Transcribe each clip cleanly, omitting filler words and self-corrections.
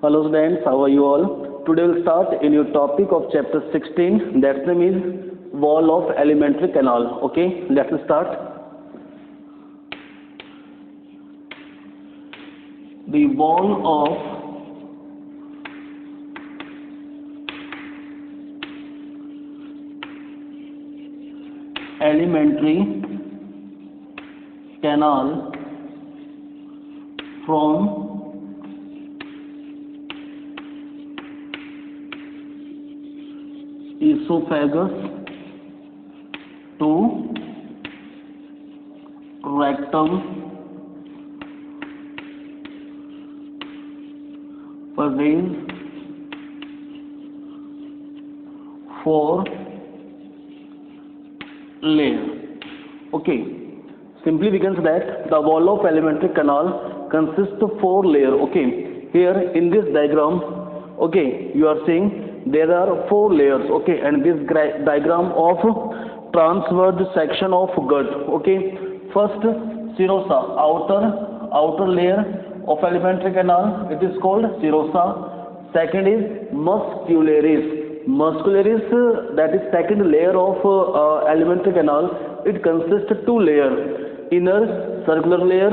Hello students, how are you all? Today we'll start a new topic of chapter 16. That name is wall of alimentary canal. Okay, let's start. The wall of alimentary canal from esophagus to rectum possesses four layers. Okay, simply we can say that the wall of alimentary canal consists of four layers. Okay, here in this diagram, okay, you are seeing there are four layers. Okay, and this diagram of transverse section of gut. Okay, first serosa, outer layer of alimentary canal, it is called serosa. Second is muscularis, that is second layer of alimentary canal. It consists of two layers, inner circular layer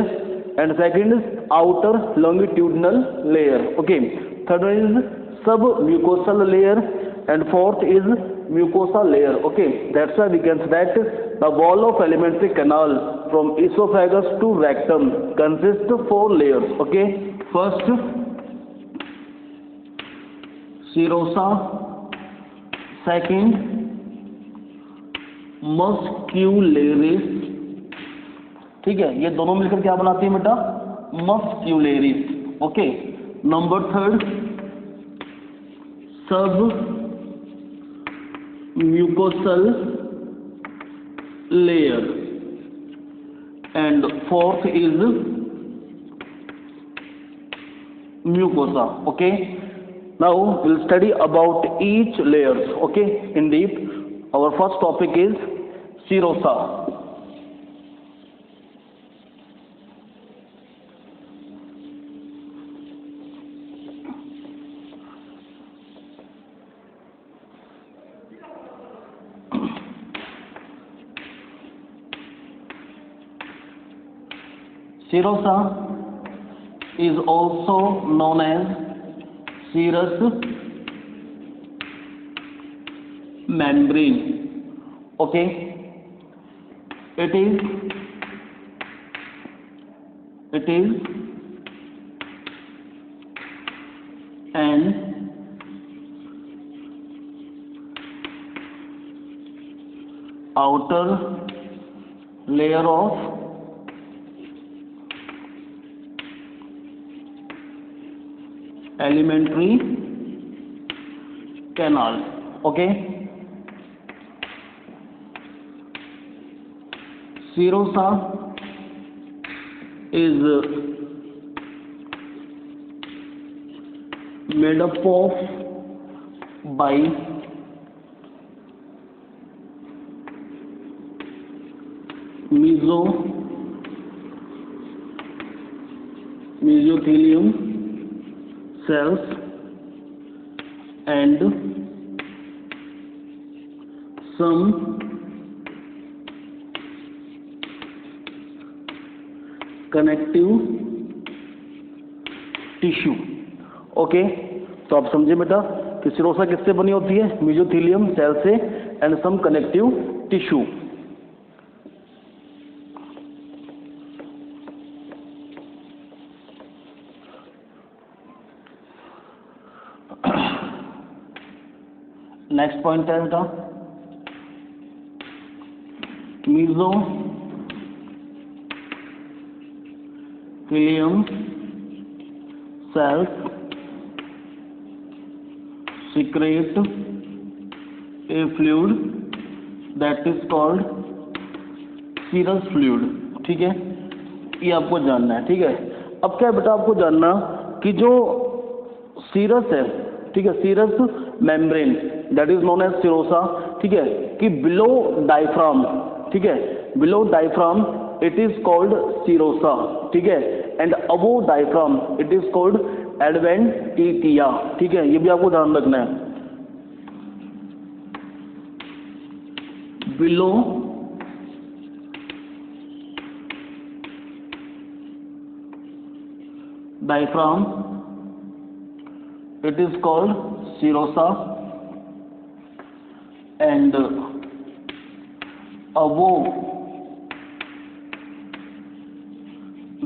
and second is outer longitudinal layer. Okay, third one is submucosal layer and fourth is mucosa layer. Okay, that's why we can say that the wall of alimentary canal from esophagus to rectum consists of four layers. Okay, first serosa, second muscularis, ठीक है, ये दोनों मिलकर क्या बनाती है बेटा? muscularis. Okay, number third सब mucosal layer and fourth is mucosa. Okay, now we'll study about each layers. Okay, in deep. Our first topic is serosa. Serosa is also known as serous membrane. Okay, it is an outer layer of alimentary canal. Okay, serosa is made up of by mesothelium cells and some connective tissue. Okay, तो आप समझे बेटा कि serosa किससे बनी होती है? Mesothelium cell से and some connective tissue. Next point है बेटा mesothelium cells secrete a fluid that is called serous fluid. ठीक है, ये आपको जानना है. ठीक है, अब क्या बेटा आपको जानना कि जो सीरस है, ठीक है, serous membrane that is known as serosa, ठीक है, कि बिलो डायफ्राम, ठीक है, below diaphragm it is called serosa, ठीक है, and above diaphragm it is called adventitia, ठीक है, ये भी आपको ध्यान रखना है। Below diaphragm, it is called serosa, and above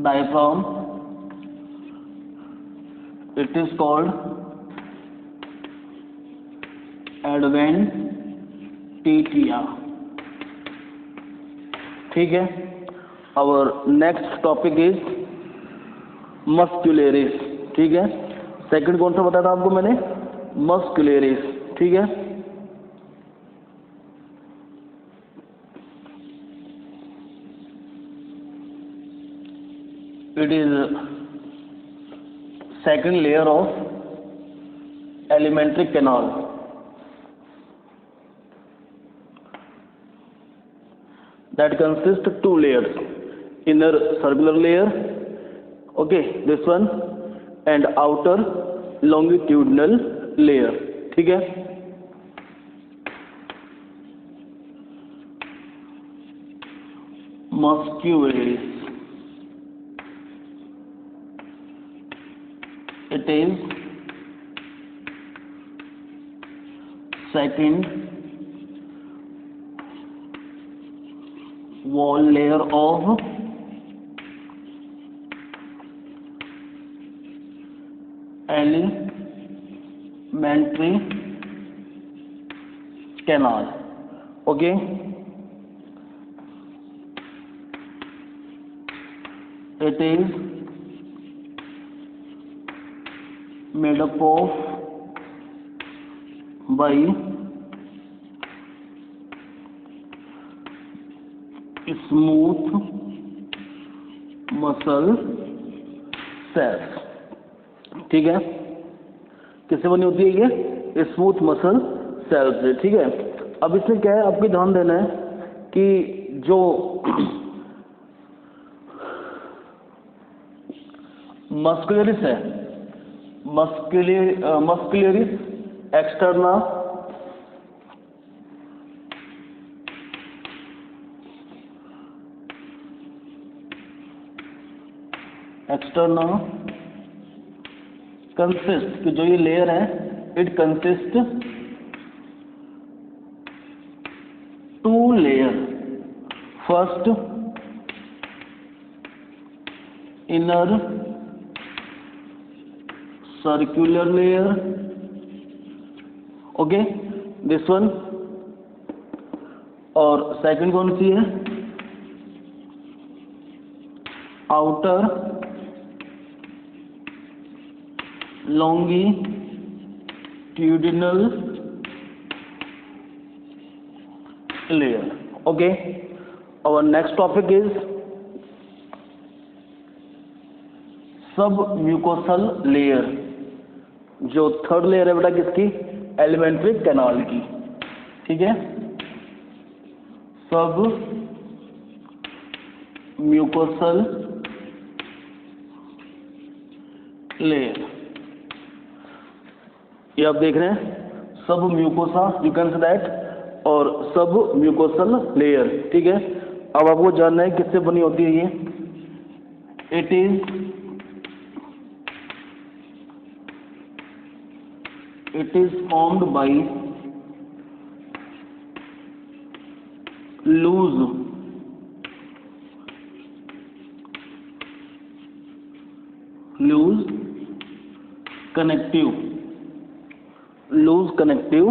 diaphragm, it is called adventitia, ठीक है। our next topic is muscularis, ठीक है। सेकंड कौन सा बताया था आपको मैंने? मस्कुलरिस, ठीक है। It is second layer of alimentary canal. That consists two layers, inner circular layer, okay, this one, and outer longitudinal layer, ठीक है। Muscularis, it is second wall layer of elementary canal, okay। It is made up of by smooth muscle cells, ठीक है। किससे बनी होती है ये? Smooth muscle cells से, ठीक है। अब इसमें क्या है, आपको ध्यान देना है कि जो मस्कुलरिस है, मस्कुलरिस एक्सटर्ना कंसिस्ट, कि जो ये लेयर है, it consist two layer. First inner circular layer, okay, this one, और सेकंड कौन सी है? Outer longitudinal layer, okay। Our next topic is submucosal layer, जो थर्ड लेयर है बेटा किसकी? एलिमेंट्री कैनाल की, ठीक है। सबम्यूकोसल लेयर, ये आप देख रहे हैं, सब mucosa, you can say that, और सब म्यूकोसल लेयर, ठीक है। अब आपको जानना है किससे बनी होती है ये। It is formed by loose connective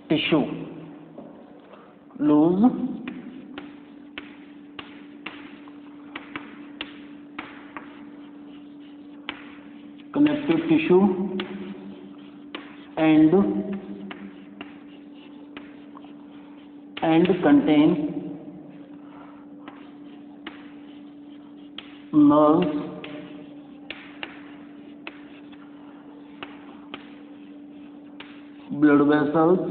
tissue, loose connective tissue and contain nerves, blood vessels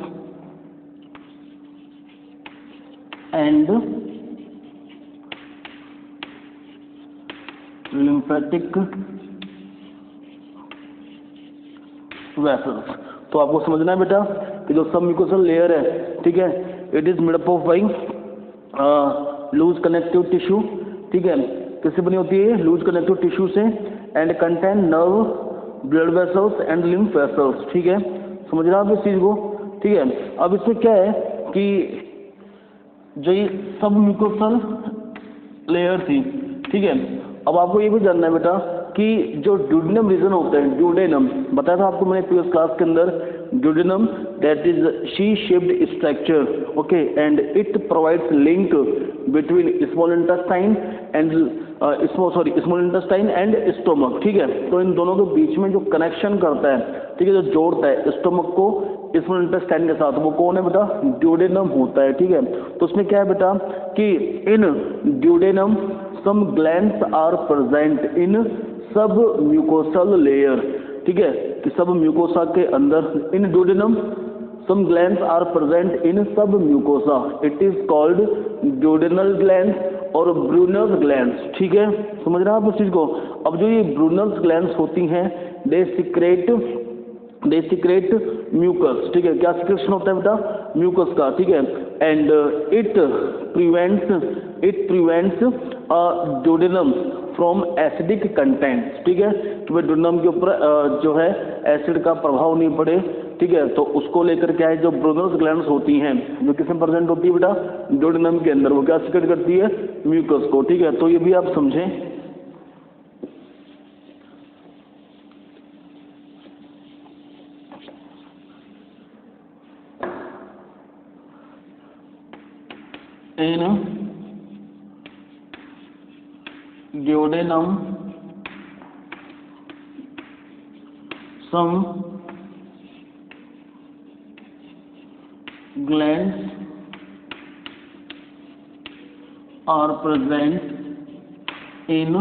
and lymphatic vessels. तो आपको समझना है बेटा कि जो सब म्यूकोसल लेयर है, ठीक है, it is made up of by loose connective tissue, ठीक है, किससे बनी होती है? लूज कनेक्टिव टिश्यू से, and contain nerve, blood vessels and lymph vessels, ठीक है, समझ रहे हैं आप इस चीज को, ठीक है। अब इसमें क्या है कि जो ये सब म्यूकोसल लेयर थी, ठीक है, अब आपको ये भी जानना है बेटा कि जो ड्यूडेनम रीजन होता है, ड्यूडेनम बताया था आपको मैंने प्रीवियस क्लास के अंदर, duodenum that is she shaped structure, okay, and it provides link between small intestine and small intestine and stomach, ठीक है। तो इन दोनों के बीच में जो कनेक्शन करता है, ठीक है, जो जोड़ता है स्टोमक को स्मॉल इंटेस्टाइन के साथ, वो कौन है बेटा? ड्यूडेनम होता है, ठीक है। तो उसमें क्या है बेटा कि in duodenum some glands are present in sub mucosal layer, ठीक है, कि सब म्यूकोसा के अंदर in duodenum some glands are present in sub mucosa, it is called duodenal glands और ब्रूनर्स ग्लैंड्स, ठीक है, समझ रहे हैं आप उस चीज को। अब जो ये ब्रूनर्स ग्लैंड्स होती हैं, दे सिक्रेट म्यूकस, ठीक है, क्या सिक्रेशन होता है बेटा? म्यूकस का, ठीक है, and it prevents duodenum from acidic contents, ठीक है, कि भाई ड्यूडेनम के ऊपर जो है एसिड का प्रभाव नहीं पड़े, ठीक है। तो उसको लेकर क्या है, जो ब्रूनर्स ग्लैंड्स होती हैं जो किसमें प्रेजेंट होती है बेटा? ड्यूडेनम के अंदर, वो क्या सिक्रेट करती है? म्यूकस को, ठीक है। तो ये भी आप समझें। इन duodenum some glands are present in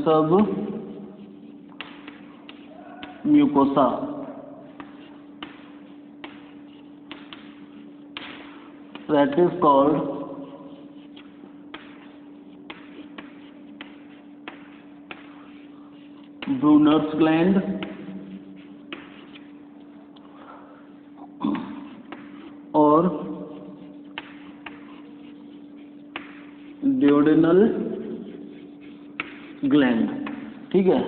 sub mucosa, that is called Brunner's gland और duodenal gland, ठीक है।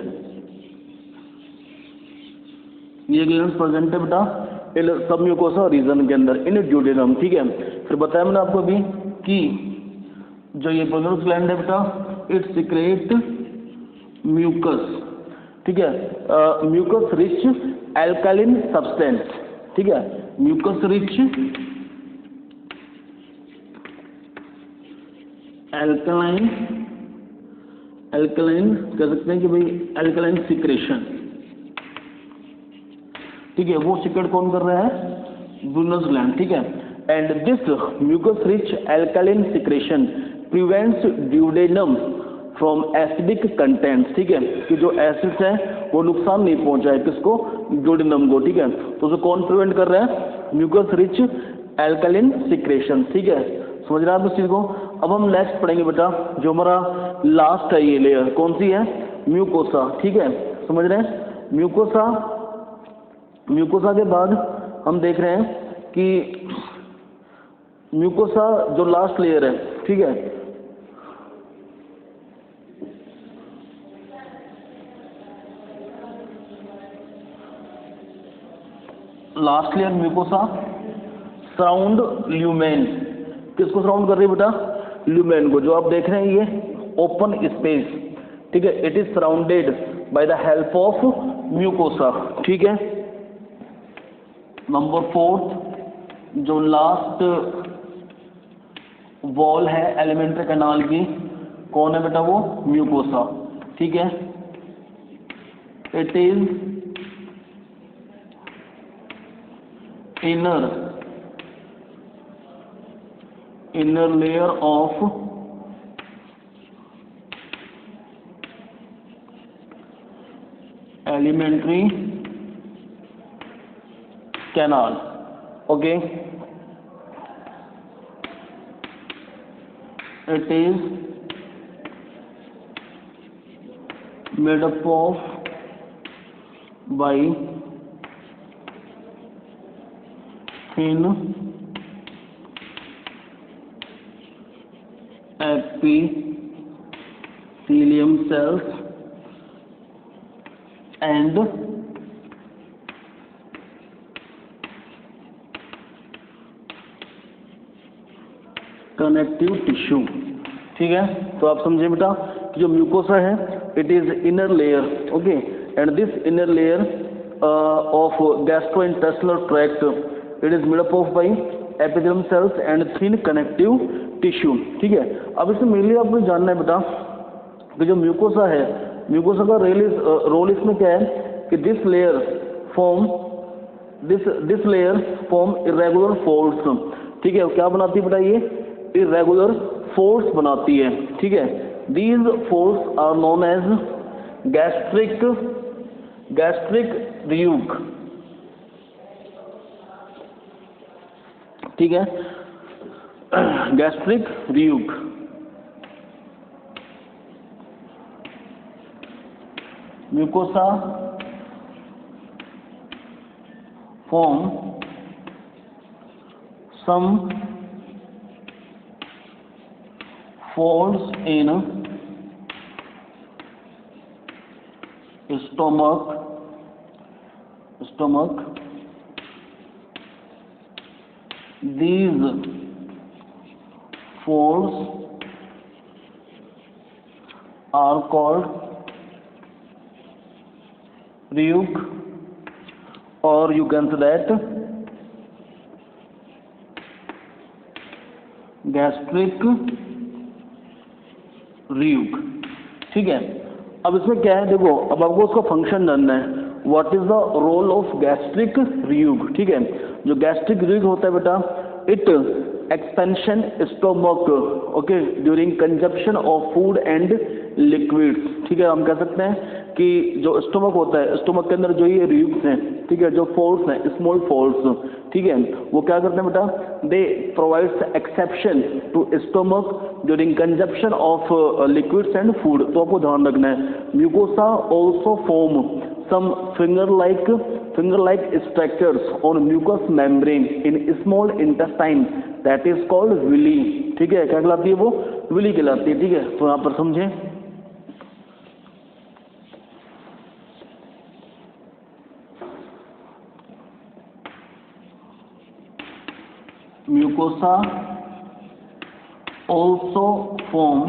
ये ग्लैंड प्रेजेंट है बेटा सब म्यूकोसा रीजन के अंदर इन ड्यूडेनम, ठीक है। फिर बताया मैंने आपको अभी कि जो ये ब्रूनर्स ग्लैंड है बेटा, इट सिक्रेट म्यूकस, ठीक है, म्यूकस रिच एल्कालिन सब्सटेंस, ठीक है, म्यूकस रिच एल्कलाइन कह सकते हैं कि भाई एल्कलाइन सिक्रेशन, ठीक है, वो सिक्रेट कौन कर रहा है? ब्रूनर्स ग्लैंड, ठीक है। And this mucus rich alkaline secretion prevents duodenum from acidic contents, ठीक है, कि जो एसिड्स है वो नुकसान नहीं पहुंचाए किसको? ड्यूडेनम को, ठीक है। तो उसे कौन प्रिवेंट कर रहा है? म्यूकस रिच एल्कलाइन सिक्रेशन, ठीक है, समझ रहे हैं आप इस चीज को। अब हम नेक्स्ट पढ़ेंगे बेटा, जो हमारा लास्ट है ये लेयर, कौन सी है? म्यूकोसा, ठीक है, समझ रहे हैं। म्यूकोसा के बाद हम देख रहे हैं कि म्यूकोसा जो लास्ट लेयर है, ठीक है, last layer mucosa surround lumen, किसको सराउंड कर रही है बेटा? ल्यूमेन को। जो आप देख रहे हैं ये ओपन स्पेस, ठीक है, it is surrounded by the help of mucosa, ठीक है। नंबर 4 जो लास्ट वॉल है एलिमेंट्री कैनाल की, कौन है बेटा? वो म्यूकोसा, ठीक है। It is inner layer of alimentary canal, okay, it is made up of by thin epithelium cells and connective tissue. ठीक है, तो आप समझे बेटा कि जो म्यूकोसा है it is inner layer, okay, and this inner layer of gastrointestinal tract it is made up of by epithelium cells and thin connective tissue. ठीक है, अब इसमें मेनली आपको जानना है बेटा कि जो म्यूकोसा है, म्यूकोसा का रोल इसमें क्या है कि this layer form irregular folds. ठीक है, क्या बनाती है बेटा, ये इरेगुलर फोल्ड्स बनाती है। ठीक है, these folds are known as gastric rugae. ठीक है, gastric rugae. Mucosa form some folds in stomach. These folds are called ryuk, or you can say that gastric rugae. ठीक है, अब इसमें क्या है देखो, अब आपको उसका फंक्शन जानना है, what is the role of gastric rugae. ठीक है, जो गैस्ट्रिक रियूग होता है बेटा, it expansion stomach, okay, during consumption of food and liquids. ठीक है, हम कह सकते हैं कि जो स्टोमक होता है, स्टोमक के अंदर जो ये रियूग्स हैं, ठीक है, जो फोल्ड्स हैं, स्मॉल फोल्ड्स, ठीक है, वो क्या करते हैं बेटा, they provides expansion to stomach during consumption of liquids and food. तो आपको ध्यान रखना है, mucosa also form some finger-like structures on mucous membrane in small intestine that is called villi। ठीक है, क्या कहलाती है वो, विली कहलाती है। ठीक है, तो यहाँ पर समझें, mucosa also form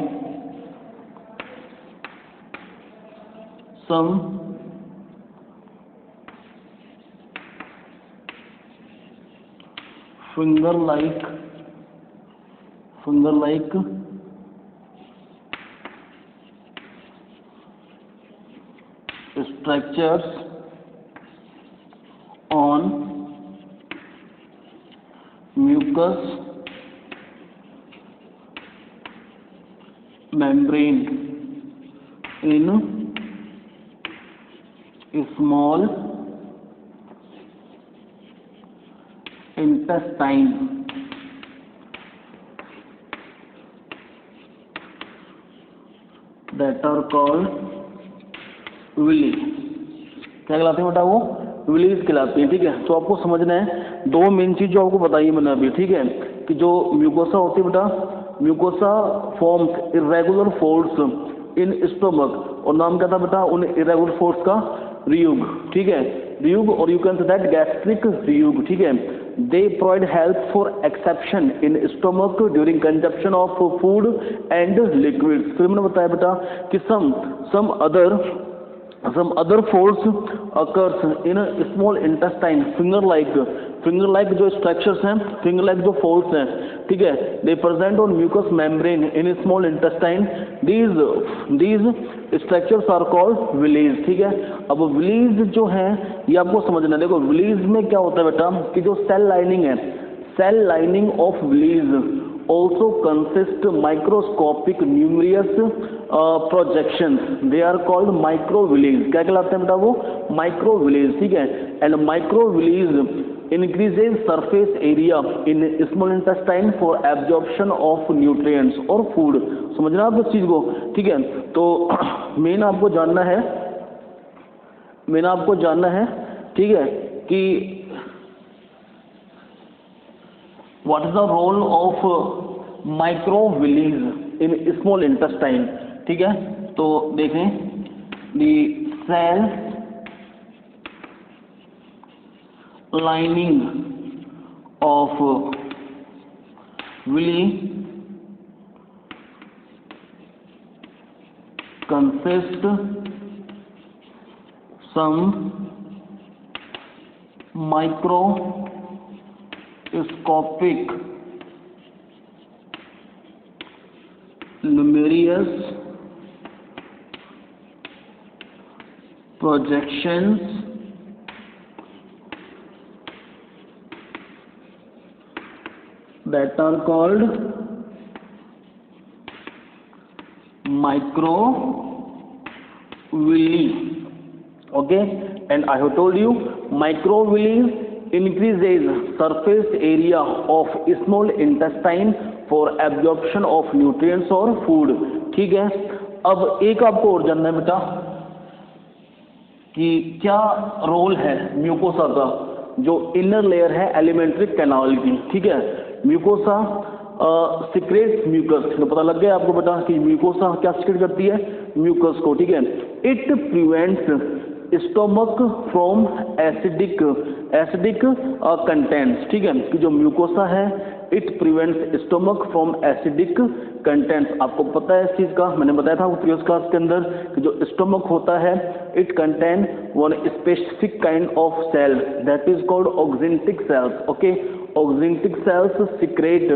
some finger-like structures on mucous membrane in small intestine that are called villi। क्या कहलाते हैं बेटा, वो विलीज कहलाती है। ठीक है, तो आपको समझना है दो मेन चीज जो आपको बताई मैंने अभी। ठीक है, कि जो म्यूकोसा होती है बेटा, mucosa forms irregular folds in stomach, और नाम क्या था बेटा उन इरेगुलर फोल्ड्स का, रियूग। ठीक है, रियूग, और you can say that gastric rugae. ठीक है, they provide help for exception in stomach during consumption of food and liquids। फिर मैंने बताया बेटा कि some other folds occurs in small intestine, finger like जो structures हैं, finger like जो folds हैं, ठीक है, they present on mucous membrane in small intestine। these structures are called villis। ठीक है, अब villis जो है ये आपको समझना है। देखो villis में क्या होता है बेटा कि जो सेल लाइनिंग है, cell lining of villis also consist microscopic numerous projections, they are called microvillis। क्या कहलाते हैं बेटा वो, microvillis। ठीक है, and microvillis increases surface area in small intestine for absorption of nutrients और food। समझना आप इस चीज को। ठीक है, तो मेन आपको जानना है मैंने आपको जानना है, ठीक है, कि what is the role of microvilli in small intestine. ठीक है, तो देखें, the cell lining of villi consist some microscopic numerous projections that are called microvilli. Okay, and I have told you microvilli increases surface area of small intestine for absorption of nutrients or food. ठीक है, अब एक आपको और जानना है बेटा कि क्या रोल है म्यूकोसा का, जो इनर लेयर है एलिमेंट्री कैनाल की। ठीक है, म्यूकोसा सिक्रेट म्यूकस, तो पता लग गया आपको बेटा कि म्यूकोसा क्या सिक्रेट करती है, म्यूकस को। ठीक है, it prevents stomach from acidic contents. ठीक है, कि जो म्यूकोसा है it prevents stomach from acidic contents. आपको पता है इस चीज का, मैंने बताया था प्रीवियस क्लास के अंदर कि जो स्टोमक होता है it contain one specific kind of cell that is called oxyntic cells. Okay, oxyntic cells secrete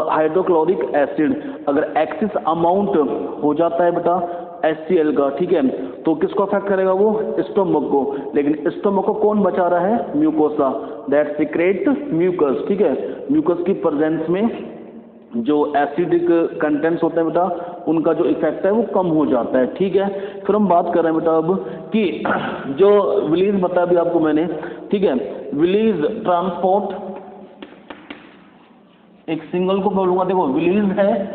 hydrochloric acid. अगर एक्सेस अमाउंट हो जाता है बेटा HCl का, ठीक है, तो किसको अफेक्ट करेगा, वो स्टोमक को। लेकिन स्टोमक को कौन बचा रहा है, म्यूकोसा दैट सिक्रेट म्यूकस। ठीक है, म्यूकस की प्रेजेंस में जो एसिडिक कंटेंट्स होते हैं बेटा उनका जो इफेक्ट है वो कम हो जाता है। ठीक है, फिर हम बात कर रहे हैं बेटा अब कि जो विलीज बताया अभी आपको मैंने, ठीक है, विलीज ट्रांसपोर्ट, एक सिंगल को बोलूंगा, देखो विलीज है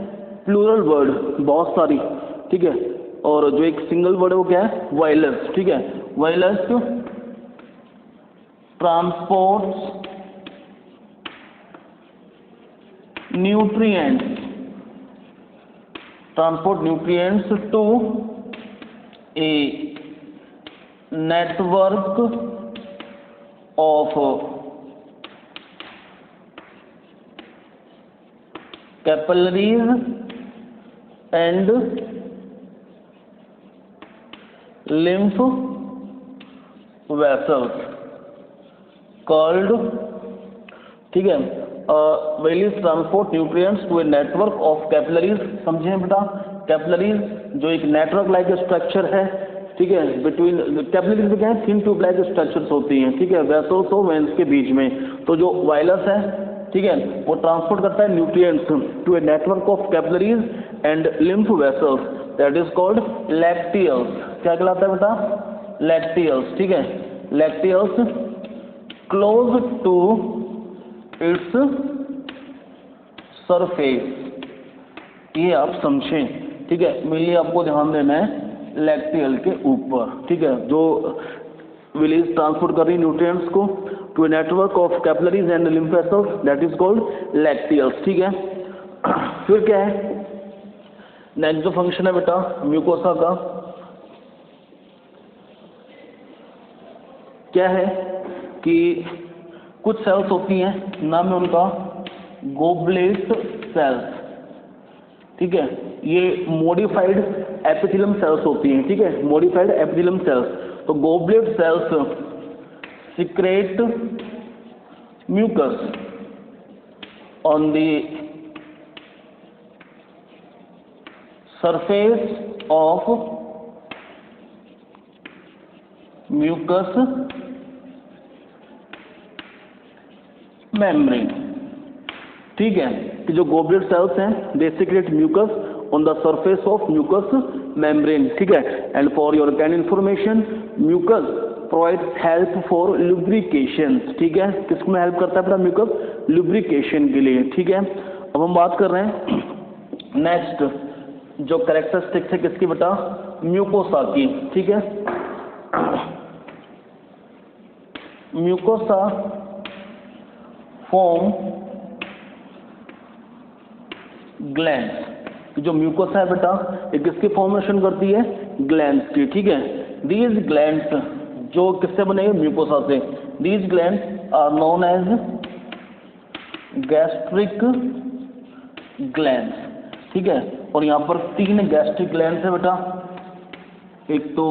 प्लूरल वर्ड, बहुत सारी। ठीक है, और जो एक सिंगल वर्ड है वो क्या है, वायलस। ठीक है, वायलस transports nutrients to a network of capillaries and lymph vessels called, ठीक है, villi transport nutrients to a network of capillaries. समझे बेटा, कैपिलरीज जो एक नेटवर्क लाइक स्ट्रक्चर है, ठीक है, बिटवीन कैपिलरीज में क्या है, थिन ट्यूब लाइक स्ट्रक्चर्स होती हैं। ठीक है, वेसल्स और वेन्स के बीच में। तो जो वायलस है, ठीक है, वो ट्रांसपोर्ट करता है nutrients to a network of capillaries and lymph vessels that is called lacteals. क्या कहलाता है बेटा, लैक्टियल्स। ठीक है, lacteals close to its surface, ये आप समझें। ठीक है, मेनली आपको ध्यान देना है लैक्टियल के ऊपर। ठीक है, जो विलीज ट्रांसपोर्ट कर रही है न्यूट्रिएंट्स को to a network of capillaries and lymph vessels that is called lacteals. ठीक है, फिर क्या है, नेक्स्ट जो फंक्शन है बेटा म्यूकोसा का क्या है कि कुछ सेल्स होती हैं, नाम है उनका गोबलेट सेल्स। ठीक है, ये मॉडिफाइड एपिथेलियम सेल्स होती हैं। ठीक है, मॉडिफाइड एपिथेलियम सेल्स। तो goblet cells secrete mucus on the surface of mucus membrane. ठीक है, कि जो गोबलेट सेल्स हैं they secrete mucus on the surface of mucus membrane. ठीक है, and for your can information mucus provides help for lubrication. ठीक है, किसमें हेल्प करता है अपना म्यूकस, लुब्रिकेशन के लिए। ठीक है, अब हम बात कर रहे हैं नेक्स्ट जो कैरेक्टरिस्टिक्स है किसकी बेटा, म्यूकोसा की। ठीक है, म्यूकोसा फॉर्म ग्लैंड्स। जो म्यूकोसा है बेटा ये किसकी फॉर्मेशन करती है? ग्लैंड्स की, ठीक है। दीज ग्लैंड्स जो किससे बने? म्यूकोसा से। These glands are known as gastric glands, ठीक है। और यहाँ पर 3 गैस्ट्रिक ग्लैंड्स है बेटा। एक तो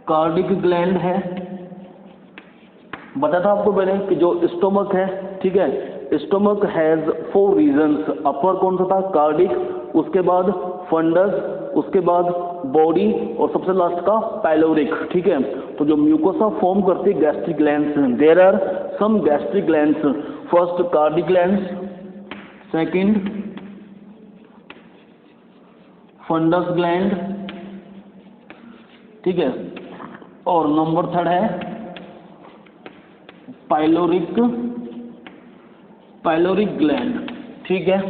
कार्डिक ग्लैंड है, बताया था आपको मैंने कि जो स्टोमक है, ठीक है, स्टोमक हैज 4 रीजन्स। अपर कौन सा था? कार्डिक, उसके बाद फंडस, उसके बाद बॉडी और सबसे लास्ट का पाइलोरिक, ठीक है। तो जो म्यूकोसा फॉर्म करती है gastric glands, there are some gastric glands. First cardiac glands, second fundus gland, ठीक है, और नंबर 3 है पाइलोरिक ग्लैंड, ठीक है।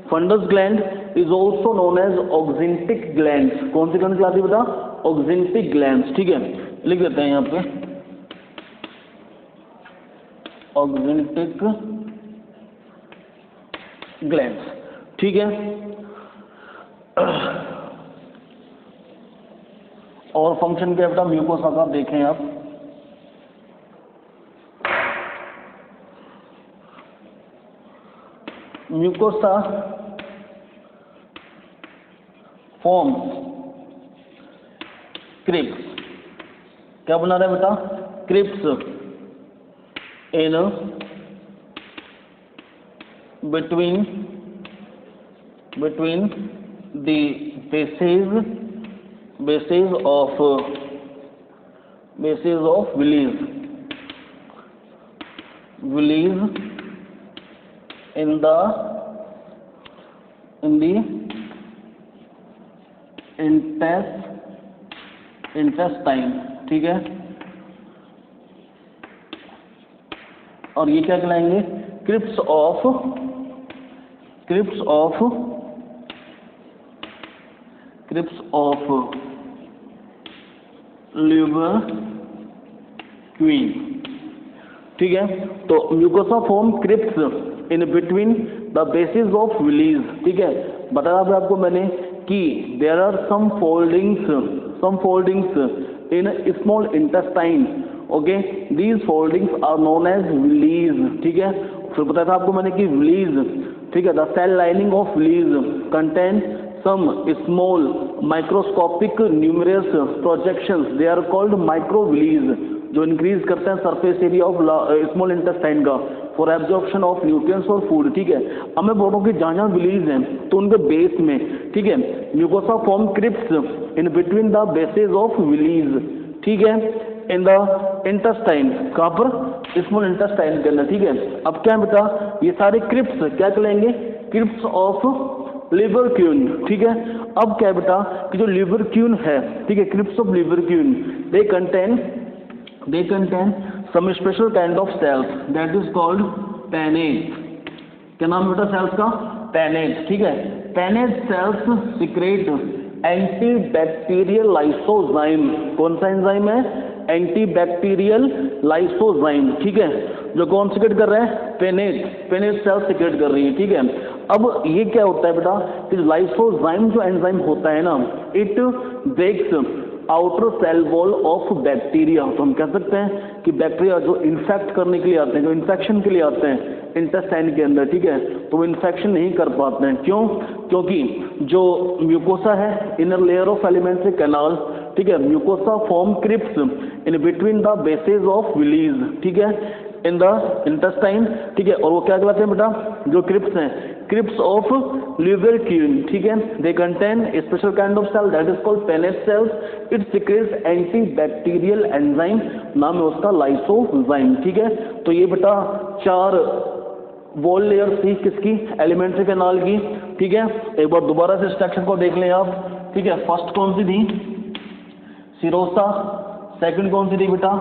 Fundus gland is also known as oxyntic glands. कौन सी ग्लैंड कहलाती है बेटा? ऑक्जिंटिक ग्लैंड्स, ठीक है। लिख देते हैं यहाँ पे ऑक्जिंटिक ग्लैंड्स, ठीक है। और फंक्शन क्या बेटा म्यूकोसा का देखें आप। Mucosa forms crypts. क्या बना रहा है बेटा? Crypts in between the bases of willis in the intestine, ठीक है। और ये क्या कहलाएंगे? क्रिप्स ऑफ लिवर क्वीन, ठीक है। तो mucosa form crypts in between the bases of villi, ठीक है। बताया था आपको मैंने कि there are some foldings in small intestine, okay. These foldings are known as villi, ठीक है। फिर बताया था आपको मैंने कि विलीज, ठीक है, the cell lining of villi contain some small microscopic numerous projections, they are called microvilli, जो इंक्रीज करते हैं surface area of small intestine का फॉर एब्जॉर्प्शन ऑफ न्यूट्रिएंट्स और फूड, ठीक है। अब मैं बोल रहा हूँ कि जहाँ जहाँ विलीज हैं तो उनके बेस में, ठीक है, mucosa form crypts in between the bases of villi, ठीक है, इन द इंटेस्टाइन। कहाँ पर? स्मॉल इंटेस्टाइन के अंदर, ठीक है। अब क्या बेटा ये सारे क्रिप्स क्या कहलाएंगे? क्रिप्स ऑफ लिवर क्यून, ठीक है। अब क्या बेटा कि जो लिवर क्यून है, ठीक है, crypts of Lieberkuhn, they contain some special kind of cells that is called pannate। क्या नाम बेटा सेल्स का? पैनेट, ठीक है। Paneth cells secrete antibacterial lysozyme. कौन सा एंजाइम है? एंटीबैक्टीरियल लाइसोजाइम, ठीक है, जो कौन सिक्रेट कर रहा है? पैनेट सेल्स सिक्रेट कर रही है, ठीक है। अब ये क्या होता है बेटा कि लाइसोजाइम जो एंजाइम होता है ना, it breaks outer cell wall of bacteria. तो हम कह सकते हैं कि बैक्टीरिया जो इन्फेक्ट करने के लिए आते हैं, जो इन्फेक्शन के लिए आते हैं इंटेस्टाइन के अंदर, ठीक है, तो वो इन्फेक्शन नहीं कर पाते हैं। क्यों? क्योंकि जो म्यूकोसा है, inner layer of alimentary canal, ठीक है, mucosa form crypts in between the bases of villi, ठीक है, इन द इंटेस्टाइन, ठीक है। और वो क्या कहलाते हैं बेटा? जो क्रिप्स हैं, क्रिप्स ऑफ लिवर क्यून, ठीक है, they contain a special kind of cell that is called Paneth cells, it secretes antibacterial enzyme, नाम है उसका लाइसोजाइम, ठीक है। तो ये बेटा 4 वॉल लेयर थी किसकी? एलिमेंट्री कैनाल की, ठीक है। एक बार दोबारा से स्ट्रक्चर को देख लें आप, ठीक है। फर्स्ट कौन सी थी? सिरोसा। सेकंड कौन सी थी बेटा?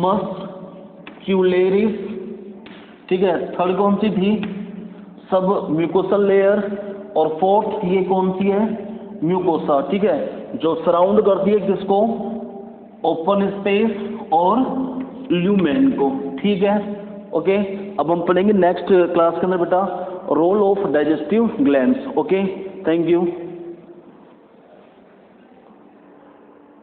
मस्क्यूलेरिस, ठीक है। थर्ड कौन सी थी? सब म्यूकोसल लेयर। और फोर्थ ये कौन सी है? म्यूकोसा, ठीक है, जो सराउंड करती है किसको? ओपन स्पेस और ल्यूमेन को, ठीक है। ओके, अब हम पढ़ेंगे नेक्स्ट क्लास के अंदर बेटा role of digestive glands. Okay, thank you.